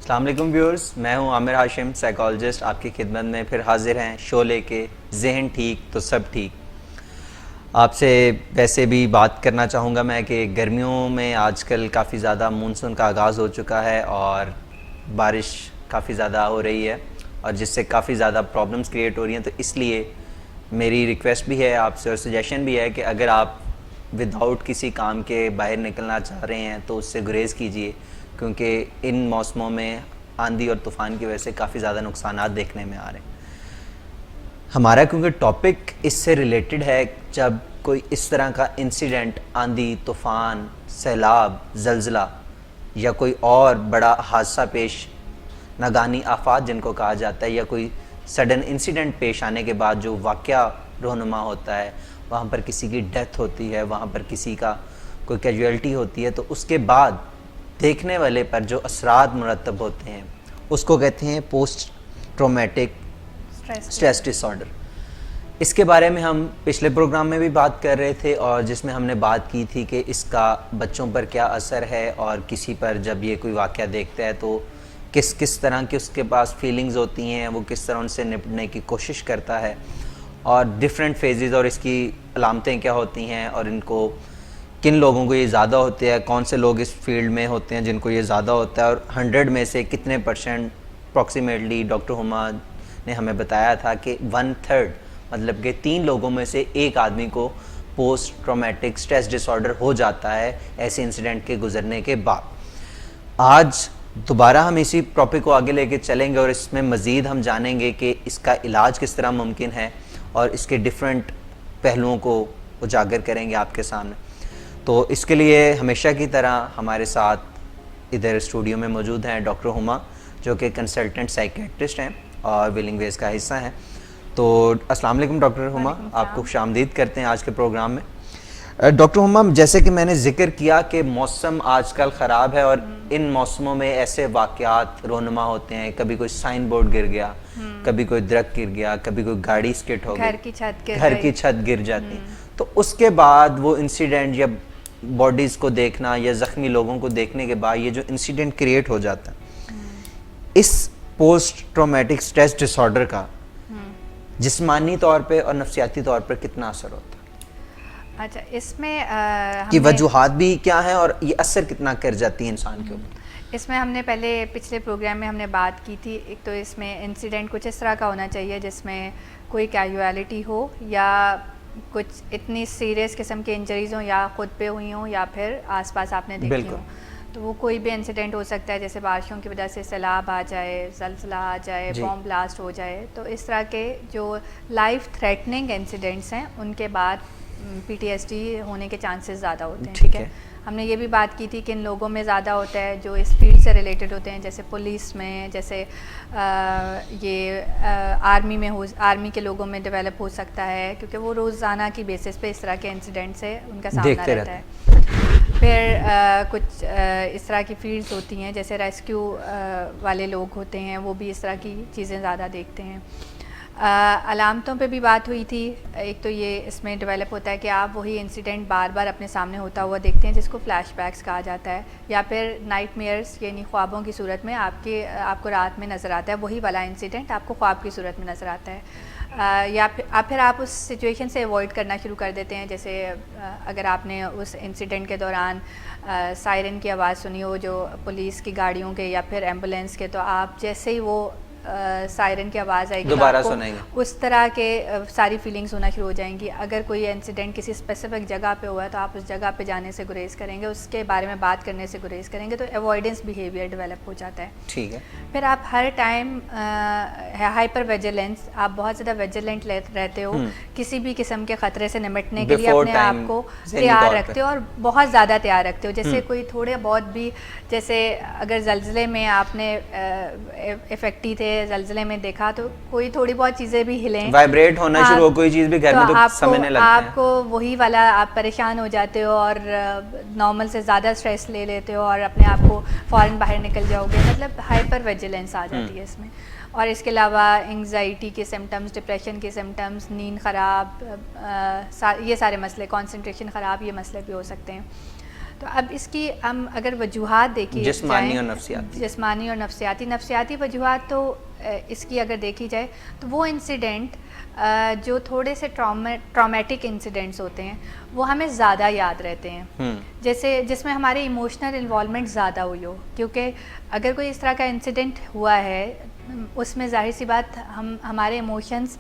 السلام علیکم ویورز، میں ہوں عامر ہاشم، سائیکالوجسٹ، آپ کی خدمت میں پھر حاضر ہیں شو لے کے ذہن ٹھیک تو سب ٹھیک۔ آپ سے ویسے بھی بات کرنا چاہوں گا میں کہ گرمیوں میں آج کل کافی زیادہ مونسون کا آغاز ہو چکا ہے اور بارش کافی زیادہ ہو رہی ہے اور جس سے کافی زیادہ پرابلمس کریٹ ہو رہی ہیں، تو اس لیے میری ریکویسٹ بھی ہے آپ سے اور سجیشن بھی ہے کہ اگر آپ وداؤٹ کسی کام کے باہر نکلنا چاہ رہے ہیں تو اس سے گریز کیجیے، کیونکہ ان موسموں میں آندھی اور طوفان کی وجہ سے کافی زیادہ نقصانات دیکھنے میں آ رہے ہیں۔ ہمارا کیونکہ ٹاپک اس سے ریلیٹڈ ہے، جب کوئی اس طرح کا انسیڈنٹ، آندھی، طوفان، سیلاب، زلزلہ یا کوئی اور بڑا حادثہ پیش، ناگہانی آفات جن کو کہا جاتا ہے، یا کوئی سڈن انسیڈنٹ پیش آنے کے بعد جو واقعہ رونما ہوتا ہے، وہاں پر کسی کی ڈیتھ ہوتی ہے، وہاں پر کسی کا کوئی کیجویلٹی ہوتی ہے، تو اس کے بعد دیکھنے والے پر جو اثرات مرتب ہوتے ہیں اس کو کہتے ہیں post traumatic stress disorder. اس کے بارے میں ہم پچھلے پروگرام میں بھی بات کر رہے تھے، اور جس میں ہم نے بات کی تھی کہ اس کا بچوں پر کیا اثر ہے، اور کسی پر جب یہ کوئی واقعہ دیکھتا ہے تو کس طرح کی اس کے پاس فیلنگز ہوتی ہیں، وہ کس طرح ان سے نپٹنے کی کوشش کرتا ہے، اور ڈیفرنٹ فیزز اور اس کی علامتیں کیا ہوتی ہیں، اور ان کو کن لوگوں کو یہ زیادہ ہوتے ہیں، کون سے لوگ اس فیلڈ میں ہوتے ہیں جن کو یہ زیادہ ہوتا ہے، اور 100 میں سے کتنے % اپروکسیمیٹلی ڈاکٹر ہما نے ہمیں بتایا تھا کہ 1/3 مطلب کہ 3 لوگوں میں سے ایک آدمی کو post traumatic stress disorder ہو جاتا ہے ایسے انسیڈنٹ کے گزرنے کے بعد۔ آج دوبارہ ہم اسی ٹاپک کو آگے لے کے چلیں گے اور اس میں مزید ہم جانیں گے کہ اس کا علاج کس طرح ممکن ہے، اور اس کے ڈیفرنٹ پہلوؤں کو اجاگر کریں گے آپ کے سامنے۔ تو اس کے لیے ہمیشہ کی طرح ہمارے ساتھ ادھر اسٹوڈیو میں موجود ہیں ڈاکٹر ہما، جو کہ کنسلٹنٹ سائیکیٹرسٹ ہیں اور ویلنگ ویز کا حصہ ہیں۔ تو السلام علیکم ڈاکٹر ہما، آپ کو خوش آمدید کرتے ہیں آج کے پروگرام میں۔ ڈاکٹر ہما، جیسے کہ میں نے ذکر کیا کہ موسم آج کل خراب ہے، اور ان موسموں میں ایسے واقعات رونما ہوتے ہیں، کبھی کوئی سائن بورڈ گر گیا، کبھی کوئی درخت گر گیا، کبھی کوئی گاڑی اسکٹ ہو گئی، گھر کی چھت گر جاتی، تو اس کے بعد وہ انسیڈنٹ یا باڈیز کو دیکھنا یا زخمی لوگوں کو دیکھنے کے بعد یہ جو انسیڈنٹ کریٹ ہو جاتا ہے، اس post traumatic stress disorder کا جسمانی طور پہ اور نفسیاتی طور پر کتنا اثر ہوتا ہے؟ اچھا، اس میں کی وجوہات بھی کیا ہیں اور یہ اثر کتنا کر جاتی ہے انسان کے اوپر؟ اس میں ہم نے پچھلے پروگرام میں ہم نے بات کی تھی، ایک تو اس میں انسیڈنٹ کچھ اس طرح کا ہونا چاہیے جس میں کوئی کیجویلٹی ہو، یا کچھ اتنی سیریس قسم کے انجریز ہوں، یا خود پہ ہوئی ہوں یا پھر آس پاس آپ نے دیکھی ہوں۔ تو وہ کوئی بھی انسیڈنٹ ہو سکتا ہے، جیسے بارشوں کی وجہ سے سیلاب آ جائے، زلزلہ آ جائے، بام بلاسٹ ہو جائے، تو اس طرح کے جو لائف تھریٹننگ انسیڈنٹس ہیں ان کے بعد PTSD ہونے کے چانسز زیادہ ہوتے ہیں۔ ٹھیک ہے، ہم نے یہ بھی بات کی تھی کہ ان لوگوں میں زیادہ ہوتا ہے جو اس فیلڈ سے ریلیٹڈ ہوتے ہیں، جیسے پولیس میں، جیسے یہ آرمی کے لوگوں میں ڈیولپ ہو سکتا ہے، کیونکہ وہ روزانہ کی بیسس پہ اس طرح کے انسیڈنٹ سے ان کا سامنا رہتا ہے۔ پھر کچھ اس طرح کی فیلڈز ہوتی ہیں جیسے ریسکیو والے لوگ ہوتے ہیں، وہ بھی اس طرح کی چیزیں زیادہ دیکھتے ہیں۔ علامتوں پہ بھی بات ہوئی تھی، ایک تو یہ اس میں ڈیولپ ہوتا ہے کہ آپ وہی انسیڈنٹ بار بار اپنے سامنے ہوتا ہوا دیکھتے ہیں، جس کو فلیش بیکس کہا جاتا ہے، یا پھر نائٹ میئرس یعنی خوابوں کی صورت میں آپ کو رات میں نظر آتا ہے وہی والا انسیڈنٹ، آپ کو خواب کی صورت میں نظر آتا ہے، یا پھر آپ اس سچویشن سے ایوائڈ کرنا شروع کر دیتے ہیں۔ جیسے اگر آپ نے اس انسیڈنٹ کے دوران سائرن کی آواز سنی ہو، جو پولیس کی گاڑیوں کے یا پھر ایمبولینس کے، تو آپ جیسے ہی وہ سائرن کی آواز آئے گی دوبارہ سنیں گے، اس طرح کے ساری فیلنگز ہونا شروع ہو جائیں گی۔ اگر کوئی انسیڈنٹ کسی اسپیسیفک جگہ پہ ہوا ہے تو آپ اس جگہ پہ جانے سے گریز کریں گے، اس کے بارے میں بات کرنے سے گریز کریں گے، تو ایوائڈنس بیہیویئر ڈیولپ ہو جاتا ہے۔ ٹھیک ہے، پھر آپ ہر ٹائم ہائپر ویجیلنس، آپ بہت زیادہ ویجیلنٹ رہتے ہو، کسی بھی قسم کے خطرے سے نمٹنے کے لیے اپنے آپ کو تیار رکھتے ہو، اور بہت زیادہ تیار رکھتے ہو۔ جیسے کوئی تھوڑے بہت بھی، جیسے اگر زلزلے میں آپ نے افیکٹی تھے، زلزلے میں دیکھا تو کوئی تھوڑی بہت چیزیں بھی ہلیں، وائبریٹ ہونا شروع ہو کوئی چیز بھی گھر میں تو سمجھنے لگتے ہیں، آپ کو وہی والا آپ پریشان ہو جاتے ہو اور نارمل سے زیادہ اسٹریس لے لیتے ہو اور اپنے آپ کو فوراً باہر نکل جاؤ گے، مطلب ہائپر ویجیلنس آ جاتی ہے اس میں۔ اور اس کے علاوہ انگزائٹی کے سمٹمز، ڈپریشن کے سمٹمز، نیند خراب، یہ سارے مسئلے، کنسنٹریشن خراب، یہ مسئلے بھی ہو سکتے ہیں۔ تو اب اس کی ہم اگر وجوہات دیکھی جسمانی اور نفسیاتی، جسمانی اور نفسیاتی وجوہات، تو اس کی اگر دیکھی جائے تو وہ انسیڈنٹ جو تھوڑے سے ٹرامیٹک انسیڈنٹس ہوتے ہیں وہ ہمیں زیادہ یاد رہتے ہیں، جیسے جس میں ہماری ایموشنل انوالومنٹ زیادہ ہوئی ہو. کیونکہ اگر کوئی اس طرح کا انسیڈنٹ ہوا ہے اس میں ظاہر سی بات ہمارے ایموشنس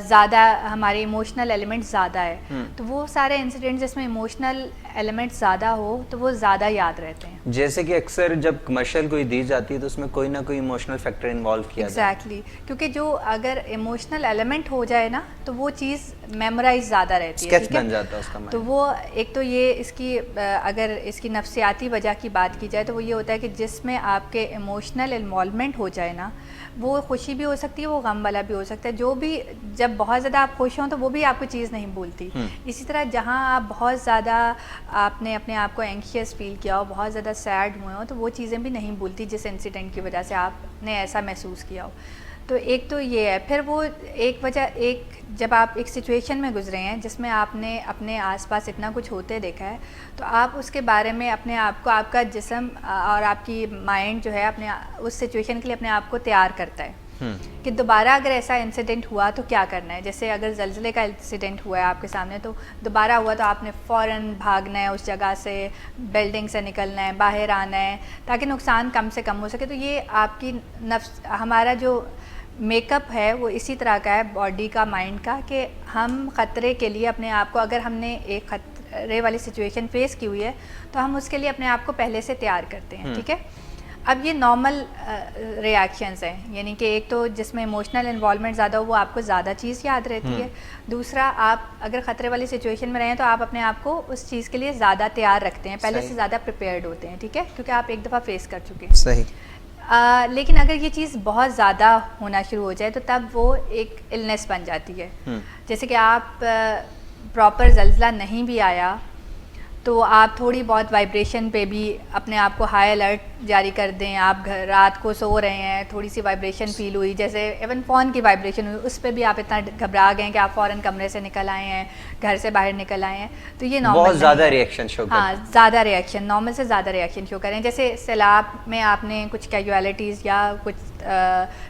زیادہ، ہمارے ایموشنل ایلیمنٹ زیادہ ہے، تو وہ سارے انسیڈنٹ جس میں ایموشنل ایلیمنٹ زیادہ ہو تو وہ زیادہ یاد رہتے ہیں. جیسے کہ اکثر جب کمرشل کوئی دی جاتی ہے تو اس میں کوئی نہ کوئی ایموشنل فیکٹر انوالو کیا جاتا ہے. ایگزیکٹلی، کیونکہ جو اگر ایموشنل ایلیمنٹ ہو جائے نا تو وہ چیز میمورائز زیادہ رہتی ہے، اسکیچ بن جاتا ہے اس کا. تو وہ ایک تو یہ اس کی اگر اس کی نفسیاتی وجہ کی بات کی جائے تو وہ یہ ہوتا ہے کہ جس میں آپ کے ایموشنل انوالومنٹ ہو جائے نا، وہ خوشی بھی ہو سکتی ہے، وہ غم والا بھی ہو سکتا ہے. جو بھی جب بہت زیادہ آپ خوش ہوں تو وہ بھی آپ کو چیز نہیں بھولتی. اسی طرح جہاں آپ بہت زیادہ آپ نے اپنے آپ کو اینکشیس فیل کیا ہو، بہت زیادہ سیڈ ہوئے ہوں، تو وہ چیزیں بھی نہیں بھولتی جس انسیڈنٹ کی وجہ سے آپ نے ایسا محسوس کیا ہو. تو ایک تو یہ ہے. پھر وہ ایک وجہ، جب آپ ایک سچویشن میں گزرے ہیں جس میں آپ نے اپنے آس پاس اتنا کچھ ہوتے دیکھا ہے، تو آپ اس کے بارے میں اپنے آپ کو، آپ کا جسم اور آپ کی مائنڈ جو ہے اپنے اس سچویشن کے لیے اپنے آپ کو تیار کرتا ہے کہ دوبارہ اگر ایسا انسیڈنٹ ہوا تو کیا کرنا ہے. جیسے اگر زلزلے کا انسیڈنٹ ہوا ہے آپ کے سامنے تو دوبارہ ہوا تو آپ نے فوراً بھاگنا ہے اس جگہ سے، بلڈنگ سے نکلنا ہے، باہر آنا ہے تاکہ نقصان کم سے کم ہو سکے. تو یہ آپ کی ہمارا جو میک اپ ہے وہ اسی طرح کا ہے، باڈی کا، مائنڈ کا، کہ ہم خطرے کے لیے اپنے آپ کو، اگر ہم نے ایک خطرے والی سچویشن فیس کی ہوئی ہے تو ہم اس کے لیے اپنے آپ کو پہلے سے تیار کرتے ہیں. ٹھیک ہے. اب یہ نارمل ری ایکشنز ہیں، یعنی کہ ایک تو جس میں ایموشنل انوالومنٹ زیادہ ہو وہ آپ کو زیادہ چیز یاد رہتی ہے. دوسرا، آپ اگر خطرے والی سچویشن میں رہیں تو آپ اپنے آپ کو اس چیز کے لیے زیادہ تیار رکھتے ہیں، پہلے سے زیادہ پریپیئرڈ ہوتے ہیں. ٹھیک ہے، کیونکہ آپ ایک دفعہ فیس کر چکے ہیں. صحیح. لیکن اگر یہ چیز بہت زیادہ ہونا شروع ہو جائے تو تب وہ ایک النس بن جاتی ہے. جیسے کہ آپ پراپر زلزلہ نہیں بھی آیا تو آپ تھوڑی بہت وائبریشن پہ بھی اپنے آپ کو ہائی الرٹ جاری کر دیں. آپ رات کو سو رہے ہیں، تھوڑی سی وائبریشن فیل ہوئی، جیسے ایون فون کی وائبریشن ہوئی، اس پہ بھی آپ اتنا گھبرا گئے کہ آپ فوراً کمرے سے نکل آئے ہیں، گھر سے باہر نکل آئے ہیں. تو یہ نارمل، بہت زیادہ ریئیکشن شو کریں. ہاں، زیادہ ریئیکشن، نارمل سے زیادہ ریئیکشن شو کریں. جیسے سیلاب میں آپ نے کچھ کیجویلٹیز یا کچھ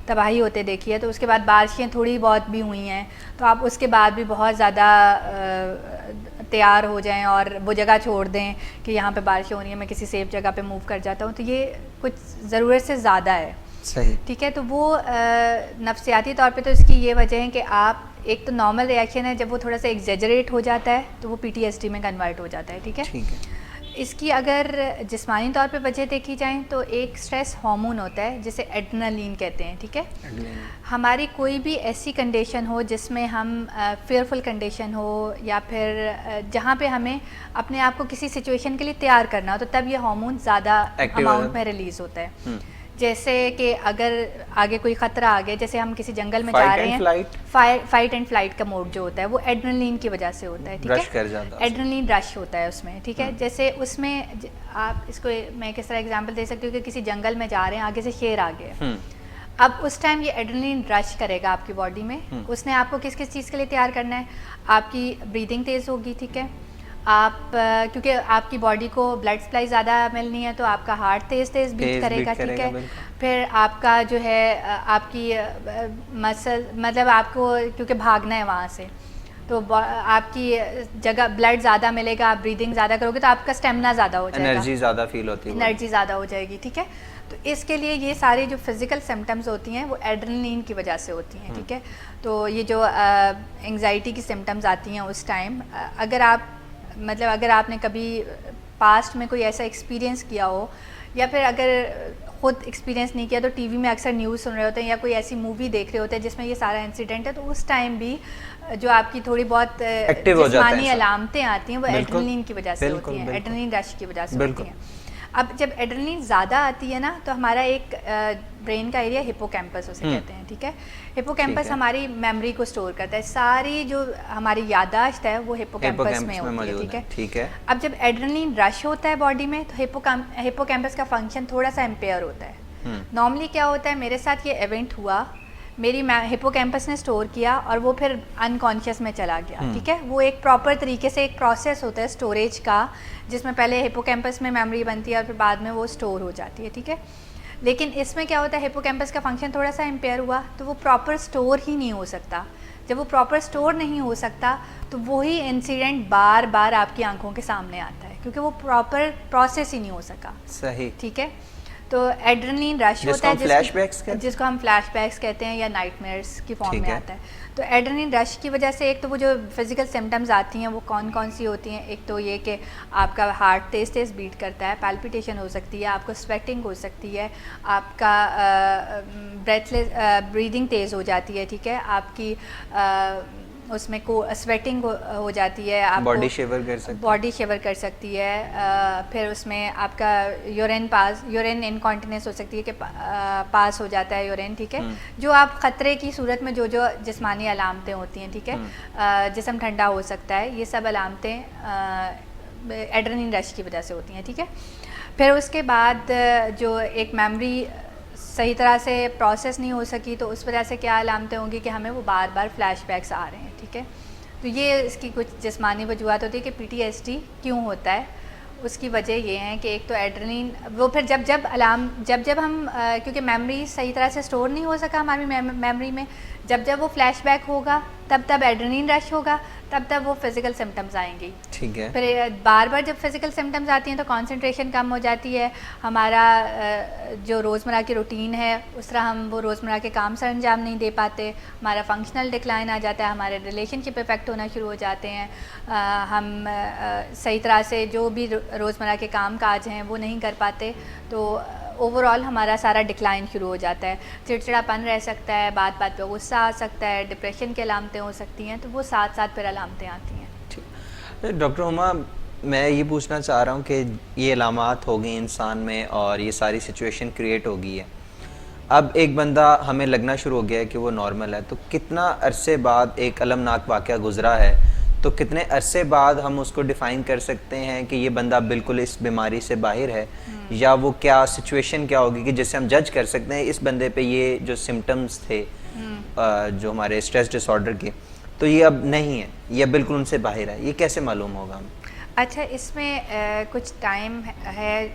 تباہی ہوتے دیکھی ہے تو اس کے بعد بارشیں تھوڑی بہت بھی ہوئی ہیں تو آپ اس کے بعد بھی بہت زیادہ تیار ہو جائیں اور وہ جگہ چھوڑ دیں کہ یہاں پہ بارشیں ہو رہی ہیں، میں کسی سیف جگہ پہ موو کر جاتا ہوں. تو یہ کچھ ضرورت سے زیادہ ہے. صحیح. ٹھیک ہے. تو وہ نفسیاتی طور پہ تو اس کی یہ وجہ ہے کہ آپ، ایک تو نارمل ریئیکشن ہے، جب وہ تھوڑا سا ایگزیجریٹ ہو جاتا ہے تو وہ PTSD میں کنورٹ ہو جاتا ہے. ٹھیک ہے. ٹھیک ہے. اس کی اگر جسمانی طور پہ وجہ دیکھی جائیں تو ایک اسٹریس ہارمون ہوتا ہے جسے ایڈرینالین کہتے ہیں. ٹھیک ہے. ہماری کوئی بھی ایسی کنڈیشن ہو جس میں ہم فیئرفل کنڈیشن ہو یا پھر جہاں پہ ہمیں اپنے آپ کو کسی سچویشن کے لیے تیار کرنا ہو تو تب یہ ہارمون زیادہ اماؤنٹ میں ریلیز ہوتا ہے. جیسے کہ اگر آگے کوئی خطرہ آ گیا، جیسے ہم کسی جنگل میں جا رہے ہیں، فائٹ اینڈ فلائٹ کا موڈ جو ہوتا ہے وہ ایڈرینالین کی وجہ سے ہوتا ہے. ٹھیک ہے. ایڈرینالین رش ہوتا ہے اس میں. ٹھیک ہے. جیسے اس میں آپ اس کو میں کس طرح ایگزامپل دے سکتی ہوں کہ کسی جنگل میں جا رہے ہیں، آگے سے شیر آ گیا، اب اس ٹائم یہ ایڈرینالین رش کرے گا آپ کی باڈی میں. اس نے آپ کو کس کس چیز کے لیے تیار کرنا ہے؟ آپ کی بریدنگ تیز ہوگی. ٹھیک ہے. آپ کیونکہ آپ کی باڈی کو بلڈ سپلائی زیادہ ملنی ہے تو آپ کا ہارٹ تیز تیز بیٹ کرے گا. ٹھیک ہے. پھر آپ کا جو ہے آپ کی مسل، مطلب آپ کو کیونکہ بھاگنا ہے وہاں سے تو آپ کی جگہ بلڈ زیادہ ملے گا، آپ بریدنگ زیادہ کرو گے تو آپ کا اسٹیمنا زیادہ ہو جائے گا، انرجی زیادہ فیل ہوتی ہے، انرجی زیادہ ہو جائے گی. ٹھیک ہے. تو اس کے لیے یہ ساری جو فزیکل سمٹمز ہوتی ہیں وہ ایڈرینالین کی وجہ سے ہوتی ہیں. ٹھیک ہے. تو یہ جو انگزائٹی کی سمٹمز آتی ہیں اس ٹائم، اگر آپ نے کبھی پاسٹ میں کوئی ایسا ایکسپیرینس کیا ہو یا پھر اگر خود ایکسپیرینس نہیں کیا تو ٹی وی میں اکثر نیوز سن رہے ہوتے ہیں یا کوئی ایسی مووی دیکھ رہے ہوتے ہیں جس میں یہ سارا انسیڈنٹ ہے، تو اس ٹائم بھی جو آپ کی تھوڑی بہت جسمانی علامتیں آتی ہیں وہ ایڈرینالین کی وجہ سے ہوتی ہیں، ایڈرینالین رش کی وجہ سے ہوتی ہیں. اب جب ایڈرینالین زیادہ آتی ہے نا تو ہمارا ایک برین کا ایریا ہپو کیمپس اسے کہتے ہیں. ٹھیک ہے. ہپو کیمپس ہماری میموری کو اسٹور کرتا ہے، ساری جو ہماری یاداشت ہے وہ ہپو کیمپس میں ہوتی ہے. ٹھیک ہے. اب جب ایڈرینالین رش ہوتا ہے باڈی میں تو ہپو کیمپس کا فنکشن تھوڑا سا امپیئر ہوتا ہے. نارملی کیا ہوتا ہے، میرے ساتھ یہ ایونٹ ہوا، میری ہپوکیمپس نے اسٹور کیا اور وہ پھر انکانشیس میں چلا گیا. ٹھیک ہے, وہ ایک پراپر طریقے سے ایک پروسیس ہوتا ہے اسٹوریج کا, جس میں پہلے ہپوکیمپس میں میموری بنتی ہے اور پھر بعد میں وہ اسٹور ہو جاتی ہے. ٹھیک ہے, لیکن اس میں کیا ہوتا ہے, ہپوکیمپس کا فنکشن تھوڑا سا امپیئر ہوا تو وہ پراپر اسٹور ہی نہیں ہو سکتا. جب وہ پراپر اسٹور نہیں ہو سکتا تو وہی انسیڈنٹ بار بار آپ کی آنکھوں کے سامنے آتا ہے, کیونکہ وہ پراپر پروسیس ہی نہیں ہو سکا. صحیح. ٹھیک ہے, تو ایڈرنلین رش ہوتا ہے جس کو ہم فلیش بیکس کہتے ہیں یا نائٹ میئرس کی فارم میں آتا ہے. تو ایڈرنلین رش کی وجہ سے ایک تو وہ جو فزیکل سمٹمز آتی ہیں وہ کون کون سی ہوتی ہیں. ایک تو یہ کہ آپ کا ہارٹ تیز تیز بیٹ کرتا ہے, پیلپیٹیشن ہو سکتی ہے, آپ کو سویٹنگ ہو سکتی ہے, آپ کا بریدنگ تیز ہو جاتی ہے. ٹھیک ہے, آپ کی اس میں سویٹنگ ہو جاتی ہے, آپ باڈی شیور کر سکتی ہے. پھر اس میں آپ کا یورین انکانٹیننس ہو سکتی ہے کہ پاس ہو جاتا ہے یورین. ٹھیک ہے, جو آپ خطرے کی صورت میں جو جسمانی علامتیں ہوتی ہیں. ٹھیک ہے, جسم ٹھنڈا ہو سکتا ہے, یہ سب علامتیں ایڈرنلین رش کی وجہ سے ہوتی ہیں. ٹھیک ہے, پھر اس کے بعد جو ایک میموری صحیح طرح سے پروسیس نہیں ہو سکی تو اس وجہ سے کیا علامتیں ہوں گی کہ ہمیں وہ بار بار فلیش بیکس آ رہے ہیں. ٹھیک ہے, تو یہ اس کی کچھ جسمانی وجوہات ہوتی ہے کہ PTSD کیوں ہوتا ہے. اس کی وجہ یہ ہے کہ ایک تو ایڈرنلین وہ پھر جب ہم کیونکہ میموری صحیح طرح سے اسٹور نہیں ہو سکا ہماری میموری میں, جب وہ فلیش بیک ہوگا تب ایڈرنلین رش ہوگا, تب وہ فزیکل سمٹمز آئیں گی. ٹھیک ہے, پھر بار بار جب فزیکل سمٹمز آتی ہیں تو کانسنٹریشن کم ہو جاتی ہے, ہمارا جو روزمرہ کی روٹین ہے اس طرح ہم وہ روزمرہ کے کام سر انجام نہیں دے پاتے, ہمارا فنکشنل ڈکلائن آ جاتا ہے, ہمارے ریلیشن شپ افیکٹ ہونا شروع ہو جاتے ہیں, ہم صحیح طرح سے جو بھی روزمرہ کے کام کاج ہیں وہ نہیں کر پاتے. تو اوور آل ہمارا سارا ڈکلائن شروع ہو جاتا ہے, چڑچڑاپن رہ سکتا ہے, بات بات پہ غصہ آ سکتا ہے, ڈپریشن کی علامتیں ہو سکتی ہیں. تو وہ ساتھ ساتھ پھر علامتیں آتی ہیں. ڈاکٹر ہما, میں یہ پوچھنا چاہ رہا ہوں کہ یہ علامات ہو گئی انسان میں اور یہ ساری سچویشن کریٹ ہو گئی ہے, اب ایک بندہ ہمیں لگنا شروع ہو گیا ہے کہ وہ نارمل ہے, تو کتنا عرصے بعد ایک المناک واقعہ گزرا ہے تو کتنے عرصے بعد ہم اس کو ڈیفائن کر سکتے ہیں کہ یہ بندہ بالکل اس بیماری سے باہر ہے, یا وہ کیا سچویشن کیا ہوگی کہ جس سے ہم جج کر سکتے ہیں اس بندے پہ یہ جو سمٹمز تھے جو ہمارے اسٹریس ڈس آرڈر کے, تو یہ اب نہیں ہے, یہ بالکل ان سے باہر ہے, یہ کیسے معلوم ہوگا ہمیں؟ اچھا, اس میں کچھ ٹائم ہے,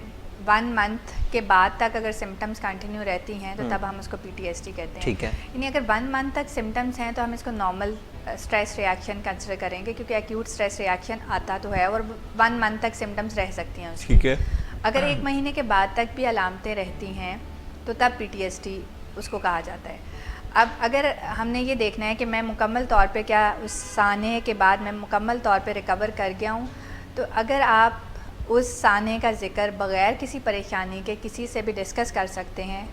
1 منتھ کے بعد تک اگر سمٹمز کنٹینیو رہتی ہیں تو تب ہم اس کو PTSD کہتے ہیں. ٹھیک ہے, یعنی اگر 1 منتھ تک سمٹمز ہیں تو ہم اس کو نارمل اسٹریس ریاکشن کنسیڈر کریں گے, کیونکہ ایکیوٹ اسٹریس ریاکشن آتا تو ہے اور 1 منتھ تک سمٹمز رہ سکتی ہیں اس کی. ٹھیک ہے, اگر 1 مہینے کے بعد تک بھی علامتیں رہتی ہیں تو تب PTSD اس کو کہا جاتا ہے. اب اگر ہم نے یہ دیکھنا ہے کہ میں مکمل طور پہ کیا اس سانحے کے بعد میں مکمل طور پہ ریکور کر گیا ہوں, تو اگر آپ اس سانحے کا ذکر بغیر کسی پریشانی کے کسی سے بھی ڈسکس کر سکتے ہیں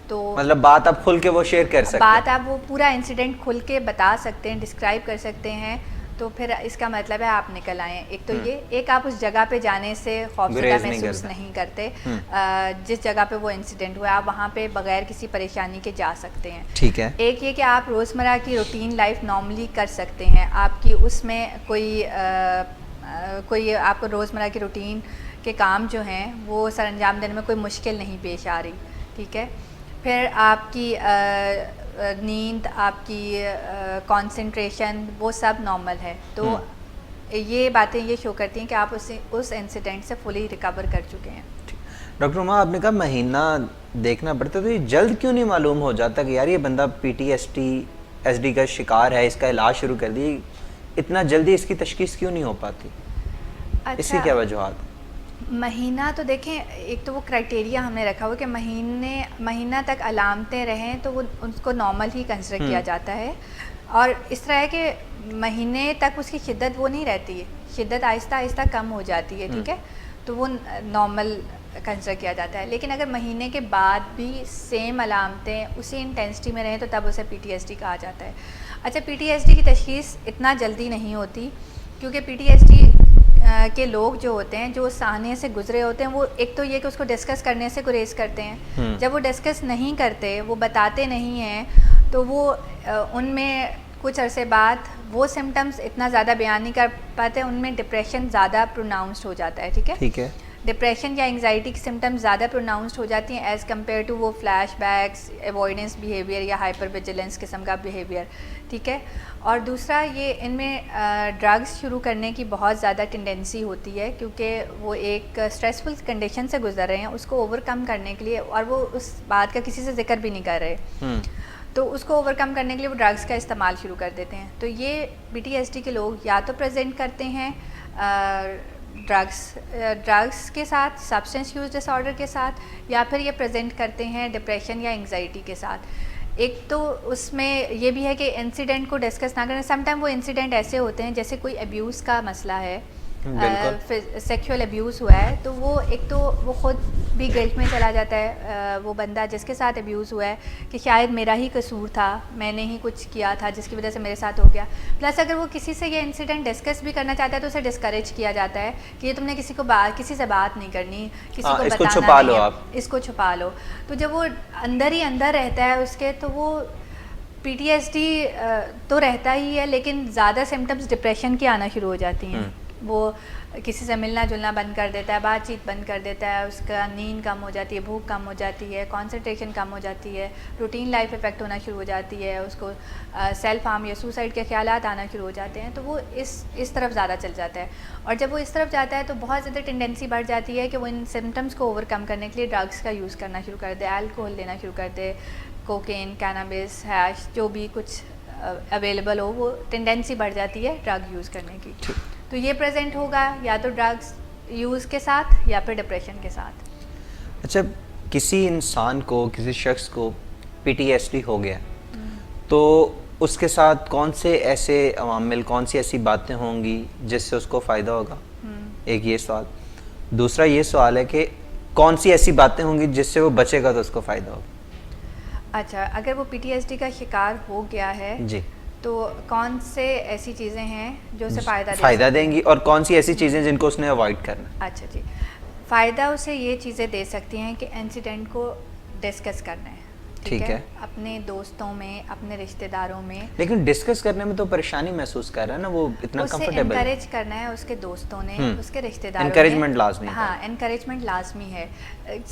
تو مطلب بات آپ کھل کے وہ شیئر کر سکتے ہیں, بات آپ وہ پورا انسیڈنٹ کھل کے بتا سکتے ہیں, ڈسکرائب کر سکتے ہیں, تو پھر اس کا مطلب ہے آپ نکل آئے. ایک تو یہ, ایک آپ اس جگہ پہ جانے سے خوفزدہ محسوس نہیں کرتے, جس جگہ پہ وہ انسیڈنٹ ہوا آپ وہاں پہ بغیر کسی پریشانی کے جا سکتے ہیں. ٹھیک ہے, ایک یہ کہ آپ روزمرہ کی روٹین لائف نارملی کر سکتے ہیں, آپ کی اس میں کوئی آپ کو روزمرہ کی روٹین کے کام جو ہیں وہ سر انجام دینے میں کوئی مشکل نہیں پیش آ رہی. ٹھیک ہے, پھر آپ کی نیند, آپ کی کانسنٹریشن, وہ سب نارمل ہے. تو یہ باتیں یہ شو کرتی ہیں کہ آپ اس انسیڈنٹ سے فلی ریکور کر چکے ہیں. ڈاکٹر عما, آپ نے کہا مہینہ دیکھنا پڑتا, تو یہ جلد کیوں نہیں معلوم ہو جاتا کہ یار یہ بندہ PTSD کا شکار ہے, اس کا علاج شروع کر دی, اتنا جلدی اس کی تشخیص کیوں نہیں ہو پاتی؟ اس کی کیا وجوہات؟ مہینہ تو دیکھیں, ایک تو وہ کرائٹیریا ہم نے رکھا ہوا کہ مہینہ تک علامتیں رہیں تو وہ اس کو نارمل ہی کنسیڈر کیا جاتا ہے, اور اس طرح ہے کہ مہینے تک اس کی شدت وہ نہیں رہتی ہے, شدت آہستہ آہستہ کم ہو جاتی ہے. ٹھیک ہے, تو وہ نارمل کنسیڈر کیا جاتا ہے. لیکن اگر مہینے کے بعد بھی سیم علامتیں اسی انٹینسٹی میں رہیں تو تب اسے PTSD کہا جاتا ہے. اچھا, PTSD کی تشخیص اتنا جلدی نہیں ہوتی, کیونکہ PTSD کے لوگ جو ہوتے ہیں, جو سانحے سے گزرے ہوتے ہیں, وہ ایک تو یہ کہ اس کو ڈسکس کرنے سے گریز کرتے ہیں. جب وہ ڈسکس نہیں کرتے, وہ بتاتے نہیں ہیں, تو وہ ان میں کچھ عرصے بعد وہ سمٹمز اتنا زیادہ بیان نہیں کر پاتے, ان میں ڈپریشن زیادہ پروناؤنسڈ ہو جاتا ہے. ٹھیک ہے, ڈپریشن یا انگزائٹی کی سمٹمز زیادہ پروناؤنسڈ ہو جاتی ہیں ایز کمپیئر ٹو وہ فلیش بیکس، ایوائڈنس بیہیویئر یا ہائپر ویجیلنس قسم کا بیہیویئر، ٹھیک ہے. اور دوسرا یہ ان میں ڈرگس شروع کرنے کی بہت زیادہ ٹینڈنسی ہوتی ہے کیونکہ وہ ایک اسٹریسفل کنڈیشن سے گزر رہے ہیں، اس کو اوور کم کرنے کے لیے، اور وہ اس بات کا کسی سے ذکر بھی نہیں کر رہے، تو اس کو اوور کم کرنے کے لیے وہ ڈرگس کا استعمال شروع کر دیتے ہیں. تو یہ PTSD کے لوگ یا تو پریزنٹ کرتے ہیں ڈرگس کے ساتھ، سبسٹنس یوز ڈس آرڈر کے ساتھ، یا پھر یہ پریزنٹ کرتے ہیں ڈپریشن یا انگزائٹی کے ساتھ. ایک تو اس میں یہ بھی ہے کہ انسیڈنٹ کو ڈسکس نہ کریں. سم ٹائم وہ انسیڈنٹ ایسے ہوتے ہیں جیسے کوئی ابیوز کا مسئلہ ہے، سیکشول ابیوز ہوا ہے، تو وہ ایک تو وہ خود بھی گلٹ میں چلا جاتا ہے وہ بندہ جس کے ساتھ ابیوز ہوا ہے کہ شاید میرا ہی قصور تھا، میں نے ہی کچھ کیا تھا جس کی وجہ سے میرے ساتھ ہو گیا. پلس اگر وہ کسی سے یہ انسیڈنٹ ڈسکس بھی کرنا چاہتا ہے تو اسے ڈسکریج کیا جاتا ہے کہ یہ تم نے کسی سے بات نہیں کرنی، کسی کو بتانا نہیں ہے، اس کو چھپا لو. تو جب وہ اندر ہی اندر رہتا ہے اس کے، تو وہ PTSD تو رہتا ہی ہے، لیکن زیادہ سمٹمز ڈپریشن کی آنا شروع ہو جاتی ہیں. وہ کسی سے ملنا جلنا بند کر دیتا ہے، بات چیت بند کر دیتا ہے، اس کا نیند کم ہو جاتی ہے، بھوک کم ہو جاتی ہے، کنسنٹریشن کم ہو جاتی ہے، روٹین لائف افیکٹ ہونا شروع ہو جاتی ہے، اس کو سیلف ہارم یا سوسائڈ کے خیالات آنا شروع ہو جاتے ہیں. تو وہ اس طرف زیادہ چل جاتا ہے. اور جب وہ اس طرف جاتا ہے تو بہت زیادہ ٹینڈنسی بڑھ جاتی ہے کہ وہ ان سمٹمس کو اوور کم کرنے کے لیے ڈرگس کا یوز کرنا شروع کر دے، الکوہول لینا شروع کر دے، کوکین، کینابس، ہیش، جو بھی کچھ اویلیبل ہو، وہ ٹینڈنسی بڑھ جاتی ہے ڈرگ یوز کرنے کی. تو یہ پریزنٹ ہوگا یا تو ڈرگس یوز کے ساتھ یا پھر ڈپریشن کے ساتھ. اچھا، کسی انسان کو، کسی شخص کو PTSD ہو گیا تو اس کے ساتھ کون سے ایسے عوامل، کون سی ایسی باتیں ہوں گی جس سے اس کو فائدہ ہوگا؟ ایک یہ سوال. دوسرا یہ سوال ہے کہ کون سی ایسی باتیں ہوں گی جس سے وہ بچے گا تو اس کو فائدہ ہوگا؟ اچھا، اگر وہ PTSD کا شکار ہو گیا ہے جی، تو کون سے ایسی چیزیں ہیں جو اسے فائدہ دیں گی، اور کون سی ایسی چیزیں جن کو اس نے اوائڈ کرنا؟ اچھا جی، فائدہ اسے یہ چیزیں دے سکتی ہیں کہ انسیڈنٹ کو ڈسکس کرنا ہے، ٹھیک ہے، اپنے دوستوں میں، اپنے رشتہ داروں میں. لیکن ڈسکس کرنے میں تو پریشانی محسوس کر رہا ہے نا، وہ اتنا کمفرٹیبل. اسے انکریج کرنا ہے اس کے دوستوں نے، اس کے رشتہ داروں نے. انکریجمنٹ لازمی ہے. ہاں، انکریجمنٹ لازمی ہے.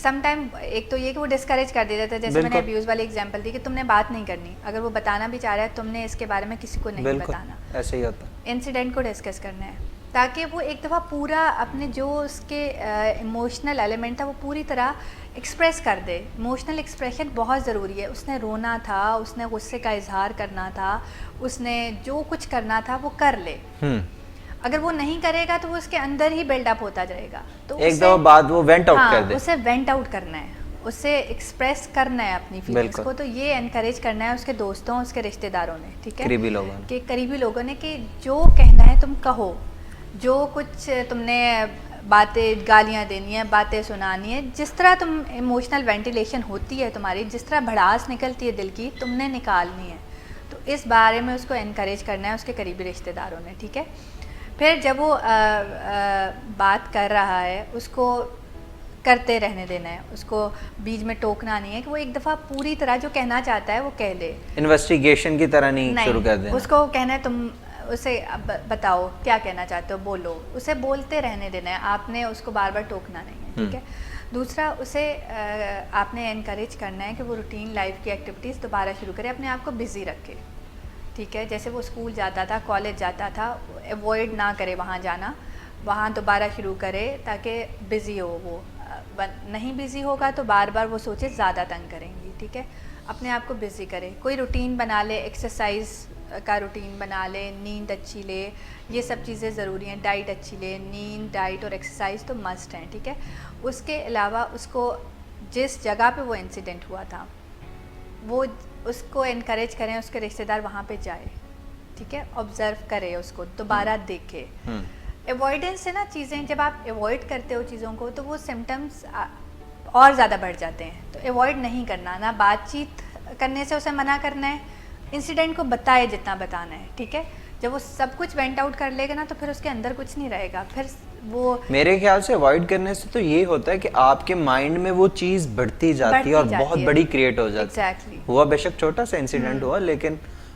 سم ٹائم ایک تو یہ کہ وہ ڈسکریج کر دیتا تھا، جیسے میں نے ابیوز والی ایگزامپل دی کہ تم نے بات نہیں کرنی، اگر وہ بتانا بھی چاہ رہا ہے تم نے اس کے بارے میں کسی کو نہیں بتانا. ایسے ہی ہوتا. انسیڈنٹ کو ڈسکس کرنا ہے تاکہ وہ ایک دفعہ پورا اپنے جو اس کے ایموشنل ایلیمنٹ تھا وہ پوری طرح ایکسپریس کر دے. ایموشنل ایکسپریشن بہت ضروری ہے. اس نے رونا تھا، اس نے غصے کا اظہار کرنا تھا، اس نے جو کچھ کرنا تھا وہ کر لے. اگر وہ نہیں کرے گا تو وہ اس کے اندر ہی بلڈ اپ ہوتا جائے گا. تو ایک دفعہ بعد وہ وینٹ آؤٹ کر دے. اسے وینٹ آؤٹ کرنا ہے، اسے ایکسپریس کرنا ہے اپنی فیلنگس کو. تو یہ انکریج کرنا ہے اس کے دوستوں، اس کے رشتہ داروں نے، ٹھیک ہے، قریبی لوگوں نے کہ جو کہنا ہے تم کہو، جو کچھ تم نے باتیں، گالیاں دینی ہیں، باتیں سنانی ہے، جس طرح تم ایموشنل وینٹیلیشن ہوتی ہے تمہاری، جس طرح بھڑاس نکلتی ہے دل کی، تم نے نکالنی ہے. تو اس بارے میں اس کو انکریج کرنا ہے اس کے قریبی رشتہ داروں نے، ٹھیک ہے. پھر جب وہ بات کر رہا ہے اس کو کرتے رہنے دینا ہے، اس کو بیچ میں ٹوکنا نہیں ہے کہ وہ ایک دفعہ پوری طرح جو کہنا چاہتا ہے وہ کہہ لے. انویسٹیگیشن کی طرح نہیں شروع کر دینا. اس کو کہنا ہے تم اسے بتاؤ کیا کہنا چاہتے ہو، بولو. اسے بولتے رہنے دینا ہے، آپ نے اس کو بار بار ٹوکنا نہیں ہے، ٹھیک ہے. دوسرا، اسے آپ نے انکریج کرنا ہے کہ وہ روٹین لائف کی ایکٹیویٹیز دوبارہ شروع کرے، اپنے آپ کو بزی رکھے، ٹھیک ہے. جیسے وہ اسکول جاتا تھا، کالج جاتا تھا، ایوائڈ نہ کرے وہاں جانا، وہاں دوبارہ شروع کرے تاکہ بزی ہو. وہ نہیں بزی ہوگا تو بار بار وہ سوچے زیادہ تنگ کریں گی، ٹھیک ہے. اپنے آپ کو بزی کرے، کوئی روٹین بنا لے، ایکسرسائز کا روٹین بنا لے، نیند اچھی لے، یہ سب چیزیں ضروری ہیں. ڈائٹ اچھی لے، نیند، ڈائٹ اور ایکسرسائز تو مسٹ ہیں، ٹھیک ہے. اس کے علاوہ اس کو جس جگہ پہ وہ انسیڈنٹ ہوا تھا وہ اس کو انکریج کریں، اس کے رشتہ دار وہاں پہ جائے، ٹھیک ہے. آبزرو کرے، اس کو دوبارہ دیکھے. ایوائڈنس سے نا چیزیں، جب آپ ایوائڈ کرتے ہو چیزوں کو تو وہ سمٹمس اور زیادہ بڑھ جاتے ہیں. تو ایوائڈ نہیں کرنا، نہ بات چیت کرنے سے اسے منع کرنا ہے، انسیڈنٹ کو بتائے جتنا بتانا ہے، ٹھیک ہے. جب وہ سب کچھ وینٹ آؤٹ کر لے گا نا تو پھر اس کے اندر کچھ نہیں رہے گا. پھر وہ میرے خیال سے اوائڈ کرنے سے تو یہ ہوتا ہے کہ آپ کے مائنڈ میں وہ چیز بڑھتی جاتی ہے اور بہت بڑی کریٹ ہو جاتی ہے. ہوا بے شک چھوٹا سا انسیڈنٹ ہوا، لیکن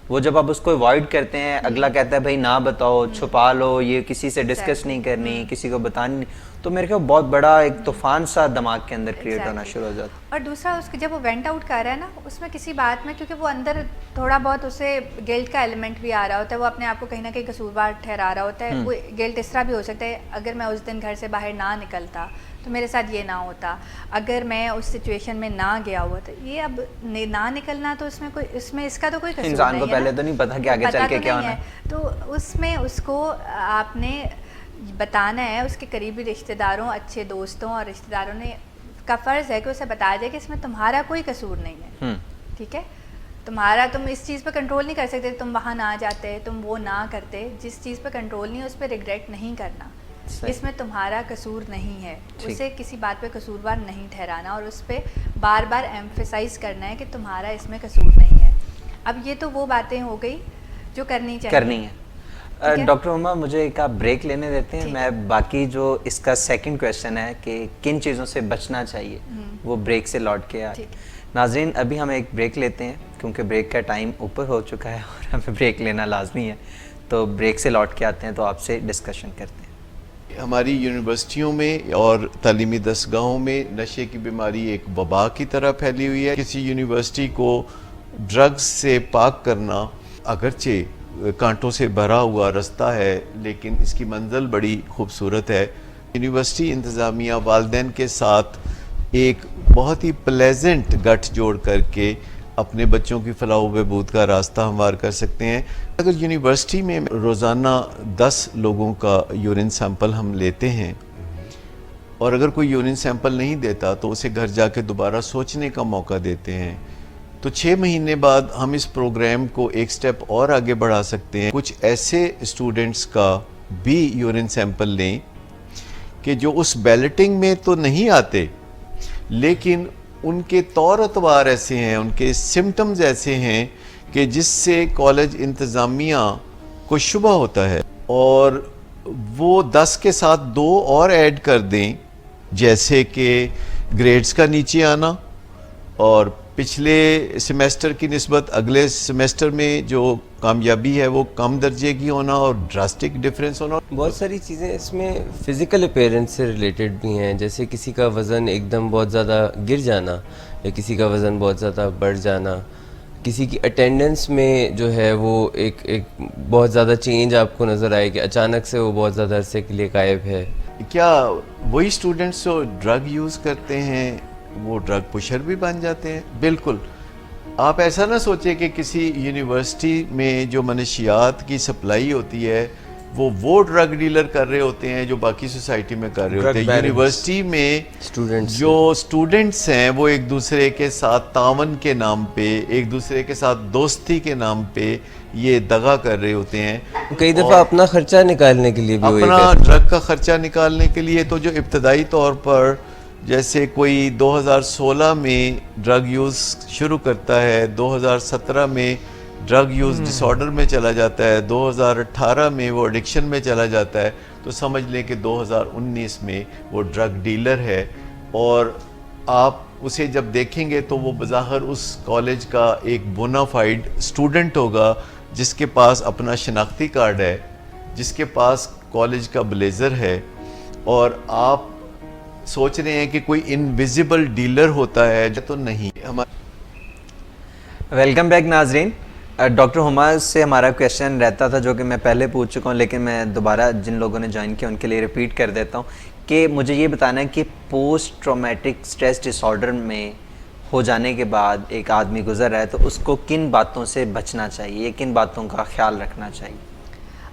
وہ جب آپ اس کو اوائڈ کرتے ہیں, اگلا کہتا ہے بھائی نہ بتاؤ, چھپا لو, یہ کسی سے ڈسکس نہیں کرنی, کسی کو بتانی نہیں, تو میرے کو بہت بڑا ایک طوفان سا دماغ کے اندر کریٹ ہونا شروع ہو جاتا ہے. اور دوسرا اس کو جب وہ وینٹ آؤٹ کر رہا ہے نا, اس میں کسی بات میں, کیونکہ وہ اندر تھوڑا بہت اسے گلٹ کا ایلیمنٹ بھی آ رہا ہوتا ہے, وہ اپنے آپ کو کہیں نہ کہیں قصوروار ٹھہرا رہا ہوتا ہے. وہ گلٹ اس طرح بھی ہو سکتا ہے, اگر میں اس دن گھر سے باہر نہ نکلتا تو میرے ساتھ یہ نہ ہوتا, اگر میں اس سچویشن میں نہ گیا ہوا تو یہ. اب نہ نکلنا تو اس میں کوئی, اس میں اس کا تو کوئی قصور نہیں ہے, انسان کو پہلے تو نہیں پتا کہ آگے چل کے کیا ہونا ہے. تو اس میں اس کو آپ نے بتانا ہے, اس کے قریبی رشتہ داروں, اچھے دوستوں اور رشتہ داروں نے کا فرض ہے کہ اسے بتایا جائے کہ اس میں تمہارا کوئی قصور نہیں ہے. ٹھیک ہے, تمہارا, تم اس چیز پہ کنٹرول نہیں کر سکتے, تم وہاں نہ جاتے, تم وہ نہ کرتے, جس چیز پہ کنٹرول نہیں ہے اس پہ ریگریٹ نہیں کرنا, اس میں تمہارا قصور نہیں ہے, اسے کسی بات پہ قصوروار نہیں ٹھہرانا, اور اس پہ بار بار ایمفیسائز کرنا ہے کہ تمہارا اس میں قصور نہیں ہے. اب یہ تو وہ باتیں ہو گئی جو کرنی ہے. ڈاکٹر ہما, مجھے ایک آپ بریک لینے دیتے ہیں, میں باقی جو اس کا سیکنڈ کویشچن ہے کہ کن چیزوں سے بچنا چاہیے وہ بریک سے لوٹ کے آئے. ناظرین ابھی ہم ایک بریک لیتے ہیں کیونکہ بریک کا ٹائم اوپر ہو چکا ہے اور ہمیں بریک لینا لازمی ہے, تو بریک سے لوٹ کے آتے ہیں تو آپ سے ڈسکشن کرتے ہیں. ہماری یونیورسٹیوں میں اور تعلیمی دستگاہوں میں نشے کی بیماری ایک وبا کی طرح پھیلی ہوئی ہے. کسی یونیورسٹی کو ڈرگز سے پاک کرنا اگرچہ کانٹوں سے بھرا ہوا رستہ ہے, لیکن اس کی منزل بڑی خوبصورت ہے. یونیورسٹی انتظامیہ والدین کے ساتھ ایک بہت ہی پلیزنٹ گٹھ جوڑ کر کے اپنے بچوں کی فلاح و بہبود کا راستہ ہموار کر سکتے ہیں. اگر یونیورسٹی میں روزانہ 10 لوگوں کا یورین سیمپل ہم لیتے ہیں, اور اگر کوئی یورین سیمپل نہیں دیتا تو اسے گھر جا کے دوبارہ سوچنے کا موقع دیتے ہیں, تو 6 مہینے بعد ہم اس پروگرام کو ایک سٹیپ اور آگے بڑھا سکتے ہیں. کچھ ایسے اسٹوڈنٹس کا بھی یورین سیمپل لیں کہ جو اس بیلٹنگ میں تو نہیں آتے, لیکن ان کے طور اتوار ایسے ہیں, ان کے سمٹمز ایسے ہیں کہ جس سے کالج انتظامیہ کو شبہ ہوتا ہے, اور وہ 10 کے ساتھ 2 اور ایڈ کر دیں, جیسے کہ گریڈز کا نیچے آنا, اور پچھلے سیمیسٹر کی نسبت اگلے سیمیسٹر میں جو کامیابی ہے وہ کم درجے کی ہونا, اور ڈراسٹک ڈیفرنس ہونا. بہت ساری چیزیں اس میں فزیکل اپیرنس سے ریلیٹڈ بھی ہیں, جیسے کسی کا وزن ایک دم بہت زیادہ گر جانا, یا کسی کا وزن بہت زیادہ بڑھ جانا, کسی کی اٹینڈنس میں جو ہے وہ ایک بہت زیادہ چینج آپ کو نظر آئے کہ اچانک سے وہ بہت زیادہ عرصے کے لیے غائب ہے. کیا وہی اسٹوڈنٹس جو ڈرگ یوز کرتے ہیں وہ ڈرگ پشر بھی بن جاتے ہیں؟ بالکل. آپ ایسا نہ سوچیں کہ کسی یونیورسٹی میں جو منشیات کی سپلائی ہوتی ہے وہ ڈرگ ڈیلر کر رہے ہوتے ہیں جو باقی سوسائٹی میں کر رہے ہوتے ہیں. یونیورسٹی میں جو اسٹوڈنٹس ہیں وہ ایک دوسرے کے ساتھ تعاون کے نام پہ, ایک دوسرے کے ساتھ دوستی کے نام پہ یہ دغا کر رہے ہوتے ہیں. کئی دفعہ اپنا خرچہ نکالنے کے لیے بھی, اپنا ڈرگ کا خرچہ نکالنے کے لیے. تو جو ابتدائی طور پر جیسے کوئی 2016 میں ڈرگ یوز شروع کرتا ہے, 2017 میں ڈرگ یوز ڈس آرڈر میں چلا جاتا ہے, 2018 میں وہ ایڈکشن میں چلا جاتا ہے, تو سمجھ لیں کہ 2019 میں وہ ڈرگ ڈیلر ہے. اور آپ اسے جب دیکھیں گے تو وہ بظاہر اس کالج کا ایک بونافائیڈ اسٹوڈنٹ ہوگا, جس کے پاس اپنا شناختی کارڈ ہے, جس کے پاس کالج کا بلیزر ہے, اور آپ سوچ رہے ہیں کہ کوئی انویزیبل ڈیلر ہوتا ہے, تو نہیں. ویلکم بیک ناظرین. ڈاکٹر ہما سے ہمارا کویشچن رہتا تھا جو کہ میں پہلے پوچھ چکا ہوں, لیکن میں دوبارہ جن لوگوں نے جوائن کیا ان کے لیے ریپیٹ کر دیتا ہوں کہ مجھے یہ بتانا ہے کہ post traumatic stress dis order میں ہو جانے کے بعد ایک آدمی گزر رہا ہے تو اس کو کن باتوں سے بچنا چاہیے, کن باتوں کا خیال رکھنا چاہیے؟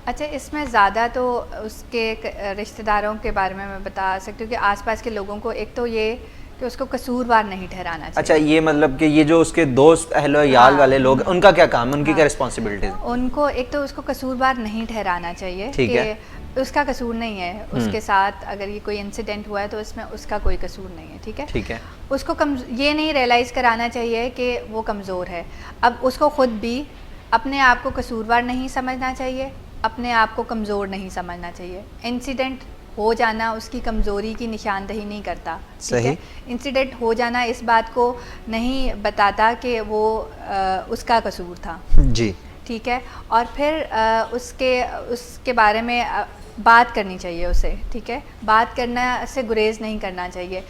اچھا, اس میں زیادہ تو اس کے رشتہ داروں کے بارے میں بتا سکتی ہوں کہ آس پاس کے لوگوں کو, ایک تو یہ کہ اس کو قصوروار نہیں ٹھہرانا چاہیے. اچھا, یہ مطلب کہ یہ جو اس کے دوست اہل و عیال والے لوگ ان کا کیا کام, ان کی کیا رسپانسبلٹیز؟ ان کو ایک تو اس کو قصوروار نہیں ٹھہرانا چاہیے کہ اس کا قصور نہیں ہے, اس کے ساتھ اگر یہ کوئی انسیڈنٹ ہوا ہے تو اس میں اس کا کوئی قصور نہیں ہے. ٹھیک ہے. اس کو یہ نہیں ریئلائز کرانا چاہیے کہ وہ کمزور ہے. اب اس کو خود بھی اپنے آپ کو قصوروار نہیں سمجھنا چاہیے, اپنے آپ کو کمزور نہیں سمجھنا چاہیے. انسیڈنٹ ہو جانا اس کی کمزوری کی نشاندہی نہیں کرتا. صحیح. انسیڈنٹ ہو جانا اس بات کو نہیں بتاتا کہ وہ اس کا قصور تھا. جی ٹھیک ہے, اور پھر اس کے بارے میں بات کرنی چاہیے اسے, ٹھیک ہے, بات کرنا سے گریز نہیں کرنا چاہیے,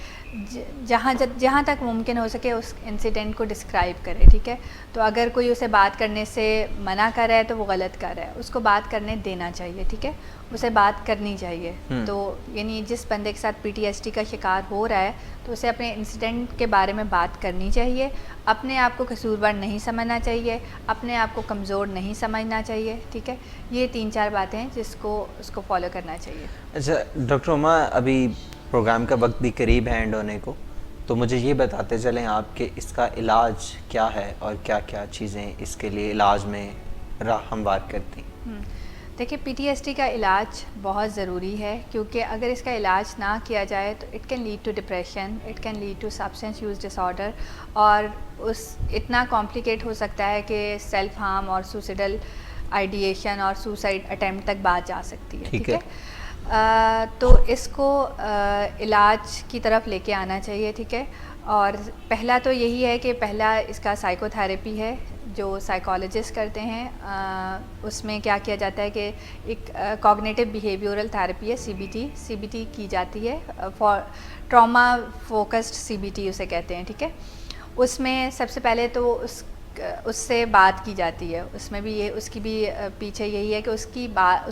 جہاں تک ممکن ہو سکے اس انسیڈنٹ کو ڈسکرائب کرے, ٹھیک ہے. تو اگر کوئی اسے بات کرنے سے منع کر رہا ہے تو وہ غلط کر رہا ہے, اس کو بات کرنے دینا چاہیے, ٹھیک ہے, اسے بات کرنی چاہیے. تو یعنی جس بندے کے ساتھ PTSD کا شکار ہو رہا ہے تو اسے اپنے انسیڈنٹ کے بارے میں بات کرنی چاہیے, اپنے آپ کو قصوروار نہیں سمجھنا چاہیے, اپنے آپ کو کمزور نہیں سمجھنا چاہیے, ٹھیک ہے. یہ 3-4 باتیں ہیں جس کو اس کو فالو کرنا چاہیے. اچھا ڈاکٹر عما, ابھی پروگرام کا وقت بھی قریب ہے اینڈ ہونے کو, تو مجھے یہ بتاتے چلیں آپ کہ اس کا علاج کیا ہے اور کیا کیا چیزیں اس کے لیے علاج میں راہ ہموار کرتی ہیں. دیکھیے PTSD کا علاج بہت ضروری ہے, کیونکہ اگر اس کا علاج نہ کیا جائے تو it can lead to depression, it can lead to substance use ڈس آرڈر, اور اتنا کمپلیکیٹ ہو سکتا ہے کہ سیلف ہارم اور سوسائڈل آئیڈیشن اور سوسائڈ اٹیمپٹ تک بات جا سکتی ہے, ٹھیک ہے. تو اس کو علاج کی طرف لے کے آنا چاہیے, ٹھیک ہے. اور پہلا تو یہی ہے کہ پہلا اس کا سائیکو تھیراپی ہے جو سائیکالوجسٹ کرتے ہیں. اس میں کیا کیا جاتا ہے کہ ایک کوگنیٹو بیہیویورل تھیراپی ہے, CBT کی جاتی ہے, فار ٹراما فوکسڈ CBT اسے کہتے ہیں, ٹھیک ہے. اس میں سب سے پہلے تو اس سے بات کی جاتی ہے, اس میں بھی یہ اس کی بھی پیچھے یہی ہے کہ اس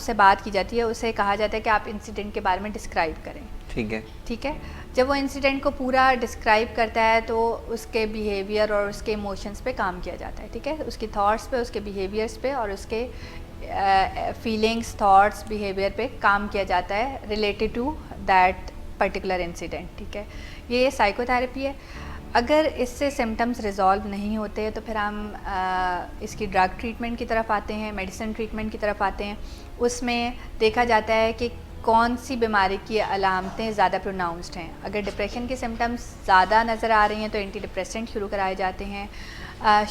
سے بات کی جاتی ہے, اسے کہا جاتا ہے کہ آپ انسیڈنٹ کے بارے میں ڈسکرائب کریں, ٹھیک ہے. جب وہ انسیڈنٹ کو پورا ڈسکرائب کرتا ہے تو اس کے بیہیویئر اور اس کے ایموشنس پہ کام کیا جاتا ہے, ٹھیک ہے, اس کی تھاٹس پہ, اس کے بیہیویئرس پہ اور اس کے فیلنگس, تھاٹس, بیہیویئر پہ کام کیا جاتا ہے related to that particular incident, ٹھیک ہے. یہ سائیکو تھیراپی ہے. اگر اس سے سمٹمز ریزالو نہیں ہوتے تو پھر ہم اس کی ڈرگ ٹریٹمنٹ کی طرف آتے ہیں, میڈیسن ٹریٹمنٹ کی طرف آتے ہیں. اس میں دیکھا جاتا ہے کہ کون سی بیماری کی علامتیں زیادہ پروناؤنسڈ ہیں. اگر ڈپریشن کے سمٹمز زیادہ نظر آ رہی ہیں تو اینٹی ڈپریسنٹ شروع کرائے جاتے ہیں.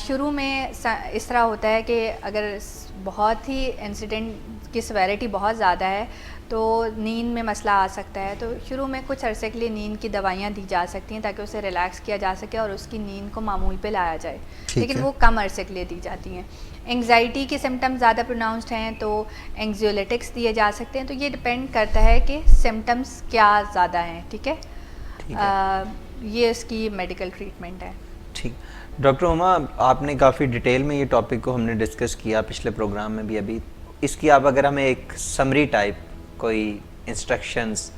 شروع میں اس طرح ہوتا ہے کہ اگر بہت ہی انسیڈنٹ کی سیویرٹی بہت زیادہ ہے تو نیند میں مسئلہ آ سکتا ہے, تو شروع میں کچھ عرصے کے لیے نیند کی دوائیاں دی جا سکتی ہیں تاکہ اسے ریلیکس کیا جا سکے اور اس کی نیند کو معمول پہ لایا جائے, لیکن وہ کم عرصے کے لیے دی جاتی ہیں. انگزائٹی کے سمٹمز زیادہ پروناؤنسڈ ہیں تو انگزیولیٹکس دیے جا سکتے ہیں. تو یہ ڈپینڈ کرتا ہے کہ سمٹمز کیا زیادہ ہیں, ٹھیک ہے. یہ اس کی میڈیکل ٹریٹمنٹ ہے. ٹھیک. ڈاکٹر عما, آپ نے کافی ڈیٹیل میں یہ ٹاپک کو ہم نے ڈسکس کیا پچھلے پروگرام میں بھی. ابھی اس کی آپ اگر ہمیں ایک سمری ٹائپ, کوئی انسٹرکشنز,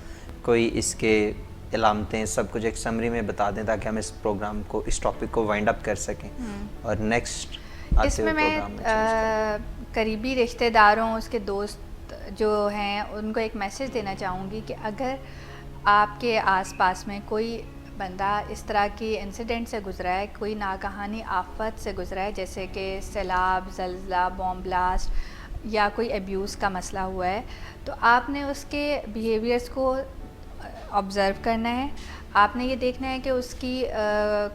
کوئی اس کے علامتیں, سب کچھ ایک سمری میں بتا دیں تاکہ ہم اس پروگرام کو, اس ٹاپک کو وائنڈ اپ کر سکیں اور نیکسٹ اس میں میں قریبی رشتہ داروں, اس کے دوست جو ہیں, ان کو ایک میسیج دینا چاہوں گی کہ اگر آپ کے آس پاس میں کوئی بندہ اس طرح کی انسیڈنٹ سے گزرا ہے, کوئی ناگہانی آفت سے گزرا ہے, جیسے کہ سیلاب, زلزلہ, بوم بلاسٹ یا کوئی ایبیوز کا مسئلہ ہوا ہے, تو آپ نے اس کے بیہیویئرس کو آبزرو کرنا ہے. آپ نے یہ دیکھنا ہے کہ اس کی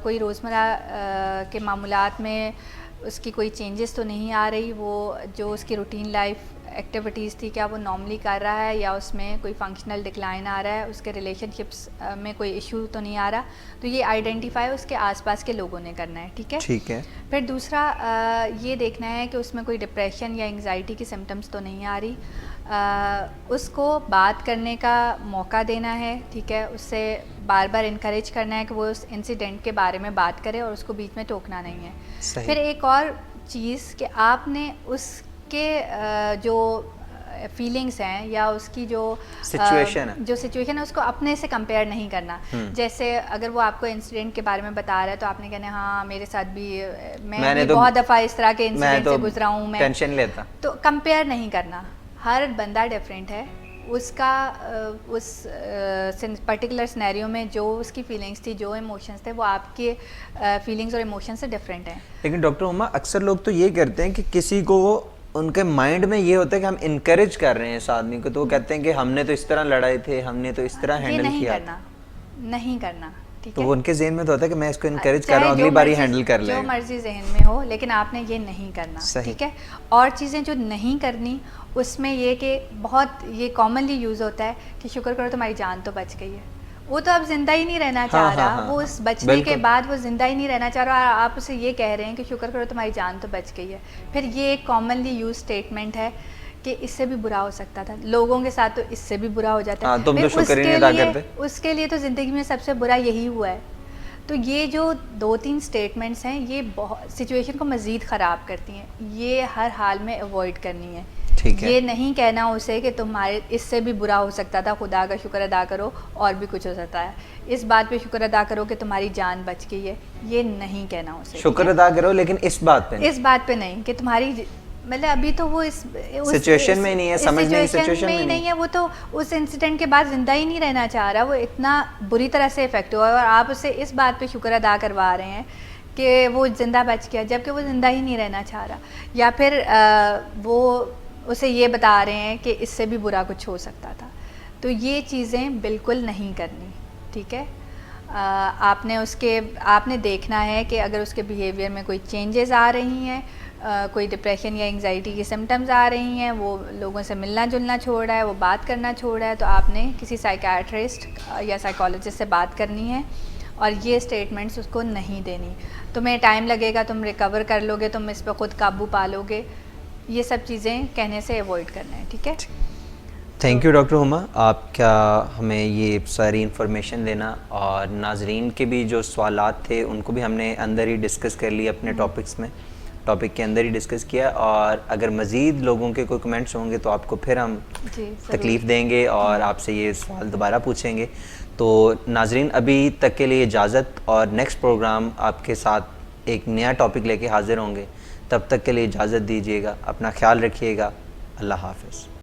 کوئی روزمرہ کے معاملات میں اس کی کوئی چینجز تو نہیں آ رہی, وہ جو اس کی روٹین لائف ایکٹیویٹیز تھی کیا وہ نارملی کر رہا ہے یا اس میں کوئی فنکشنل ڈکلائن آ رہا ہے, اس کے ریلیشن شپس میں کوئی ایشو تو نہیں آ رہا. تو یہ آئیڈینٹیفائی اس کے آس پاس کے لوگوں نے کرنا ہے, ٹھیک ہے. ٹھیک ہے. پھر دوسرا یہ دیکھنا ہے کہ اس میں کوئی ڈپریشن یا انگزائٹی کی سمٹمس تو نہیں آ رہی. اس کو بات کرنے کا موقع دینا ہے, ٹھیک ہے. اس سے بار بار انکریج کرنا ہے کہ وہ اس انسیڈنٹ کے بارے میں بات کرے اور اس کو بیچ میں ٹوکنا نہیں ہے. پھر ایک اور چیز کہ آپ نے اس کے جو فیلنگس ہیں یا اس کی جو سچویشن ہے اس کو اپنے سے کمپیئر نہیں کرنا. جیسے اگر وہ آپ کو انسیڈنٹ کے بارے میں بتا رہا ہے تو آپ نے کہنا ہاں میرے ساتھ بھی, میں بھی بہت دفعہ اس طرح کے انسیڈنٹ سے گزرا ہوں, میں ٹینشن لیتا. تو کمپیئر نہیں کرنا. ہر بندہ ڈفرینٹ ہے, اس کا اس پرٹیکولر سینیریو میں جو اس کی فیلنگس تھی, جو ایموشنس تھے, وہ آپ کے فیلنگس اور ایموشنس سے ڈفرینٹ ہیں. لیکن ڈاکٹر عما, اکثر لوگ تو یہ کرتے ہیں کہ کسی کو ان کے مائنڈ میں یہ ہوتا ہے کہ ہم انکریج کر رہے ہیں اس آدمی کو, تو وہ کہتے ہیں کہ ہم نے تو اس طرح لڑائے تھے, ہم نے تو اس طرح ہینڈل کیا. نہیں کرنا, تو وہ ان کے ذہن میں تو ہوتا ہے کہ میں اس کو انکریج کر رہا ہوں, اگلی باری ہینڈل کر لیں, جو مرضی ذہن میں ہو, لیکن آپ نے یہ نہیں کرنا, ٹھیک ہے. اور چیزیں جو نہیں کرنی, اس میں یہ کہ بہت یہ کامنلی یوز ہوتا ہے کہ شکر کرو تمہاری جان تو بچ گئی ہے. وہ تو اب زندہ ہی نہیں رہنا ہاں، چاہ ہاں، رہا، ہاں، وہ اس بچنے کے بالکل۔ بعد وہ زندہ ہی نہیں رہنا چاہ رہا، اور آپ اسے یہ کہہ رہے ہیں کہ شکر کرو تمہاری جان تو بچ گئی ہے. پھر یہ ایک کامنلی یوز اسٹیٹمنٹ ہے کہ اس سے بھی برا ہو سکتا تھا. لوگوں کے ساتھ تو اس سے بھی برا ہو جاتا ہاں، ہے. تم تو پھر شکر ہی نہیں ادا کرتے. اس کے لیے تو زندگی میں سب سے برا یہی ہوا ہے. تو یہ جو 2-3 اسٹیٹمنٹس ہیں یہ بہت سچویشن کو مزید خراب کرتی ہیں. یہ ہر حال میں اوائڈ کرنی ہے. ٹھیک ہے. یہ نہیں کہنا اسے کہ تمہارے اس سے بھی برا ہو سکتا تھا، خدا کا شکر ادا کرو اور بھی کچھ ہو سکتا ہے. اس بات پہ شکر ادا کرو کہ تمہاری جان بچ گئی ہے، یہ نہیں کہنا اسے. شکر ادا کرو لیکن اس بات پہ نہیں. اس بات پہ نہیں کہ تمہاری مطلب ابھی تو وہ اس سچویشن میں نہیں ہے، سمجھنے کی سچویشن میں نہیں ہے. وہ تو اس انسیڈنٹ کے بعد زندہ ہی نہیں رہنا چاہ رہا. وہ اتنا بری طرح سے افیکٹ ہوا ہے اور آپ اسے اس بات پہ شکر ادا کروا رہے ہیں کہ وہ زندہ بچ گیا، جبکہ وہ زندہ ہی نہیں رہنا چاہ رہا. یا پھر وہ اسے یہ بتا رہے ہیں کہ اس سے بھی برا کچھ ہو سکتا تھا. تو یہ چیزیں بالکل نہیں کرنی. ٹھیک ہے. آپ نے دیکھنا ہے کہ اگر اس کے بیہیویئر میں کوئی چینجز آ رہی ہیں، کوئی ڈپریشن یا انگزائٹی کی سمٹمز آ رہی ہیں، وہ لوگوں سے ملنا جلنا چھوڑ رہا ہے، وہ بات کرنا چھوڑ رہا ہے، تو آپ نے کسی سائیکیاٹرسٹ یا سائیکالوجسٹ سے بات کرنی ہے اور یہ اسٹیٹمنٹس اس کو نہیں دینی. تمہیں ٹائم لگے گا، تم ریکور کر لو گے، تم اس پہ خود قابو پا لو گے. یہ سب چیزیں کہنے سے ایوائڈ کرنا ہے. ٹھیک ہے. تھینک یو ڈاکٹر ہما، آپ کا ہمیں یہ ساری انفارمیشن دینا، اور ناظرین کے بھی جو سوالات تھے ان کو بھی ہم نے اندر ہی ڈسکس کر لیا اپنے ٹاپک کے اندر ہی ڈسکس کیا. اور اگر مزید لوگوں کے کوئی کمنٹس ہوں گے تو آپ کو پھر ہم تکلیف دیں گے اور آپ سے یہ سوال دوبارہ پوچھیں گے. تو ناظرین ابھی تک کے لیے اجازت، اور نیکسٹ پروگرام آپ کے ساتھ ایک نیا ٹاپک لے کے حاضر ہوں گے. تب تک کے لیے اجازت دیجیے گا. اپنا خیال رکھیے گا. اللہ حافظ.